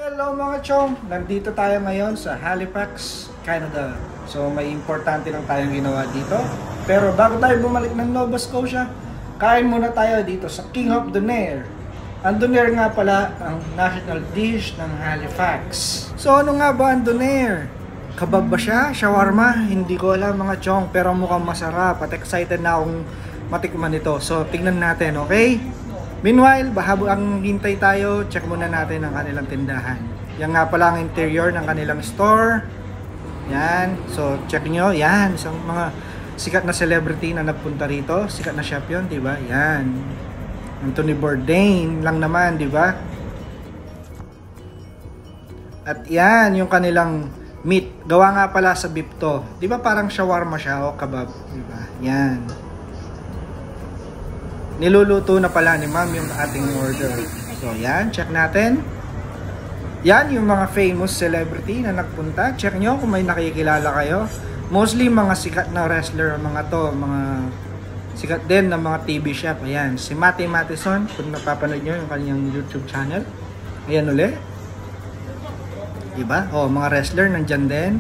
Hello mga chong! Nandito tayo ngayon sa Halifax, Canada. So may importante lang tayong ginawa dito. Pero bago tayo bumalik ng Nova Scotia, kain muna tayo dito sa King of Donair. Ang Donair nga pala ang national dish ng Halifax. So ano nga ba ang Donair? Kabab ba siya? Shawarma? Hindi ko alam mga chong, pero mukhang masarap at excited na akong matikman ito. So tingnan natin, okay? Meanwhile, bahabo ang hintay tayo, check muna natin ang kanilang tindahan. Yan nga pala ang interior ng kanilang store. Yan, so check nyo, yan, isang mga sikat na celebrity na nagpunta rito. Sikat na chef yun, diba? Yan, Anthony Bourdain lang naman, diba? At yan, yung kanilang meat. Gawa nga pala sa beef to. Diba parang shawarma siya o kebab, diba? Yan. Niluluto na pala ni ma'am yung ating order. So yan, check natin. Yan yung mga famous celebrity na nagpunta. Check nyo kung may nakikilala kayo. Mostly mga sikat na wrestler mga to. Mga sikat din na mga TV chef. Ayan, si Matty Matheson. Kung napapanood nyo yung kanyang YouTube channel. Ayan ulit. Diba? O, mga wrestler nandyan din.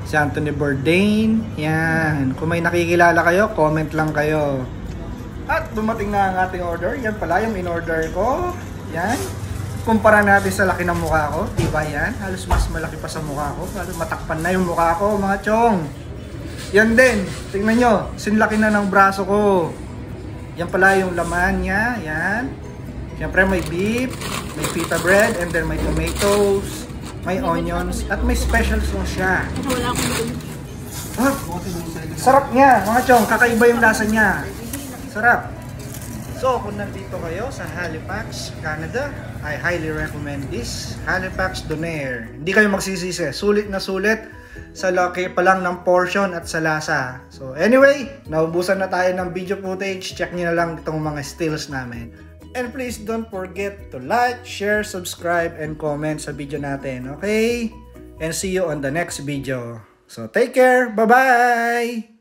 Si Anthony Bourdain. Yan. Kung may nakikilala kayo, comment lang kayo. At dumating na ang ating order. Yan pala yung in-order ko. Yan. Kumpara natin sa laki ng mukha ko. Diba yan? Halos mas malaki pa sa mukha ko. Halos matakpan na yung mukha ko, mga chong. Yan din. Tingnan nyo. Sinlaki na ng braso ko. Yan pala yung laman niya. Yan. Siyempre may beef. May pita bread. And then may tomatoes. May onions. At may special sauce siya. Ah, sarap niya, mga chong. Kakaiba yung lasa niya. Sarap. So, kung nandito kayo sa Halifax, Canada, I highly recommend this Halifax Donair. Hindi kayo magsisisi. Sulit na sulit sa laki pa lang ng portion at sa lasa. So, anyway, naubusan na tayo ng video footage. Check nyo na lang itong mga stills namin. And please don't forget to like, share, subscribe, and comment sa video natin. Okay? And see you on the next video. So, take care. Bye-bye!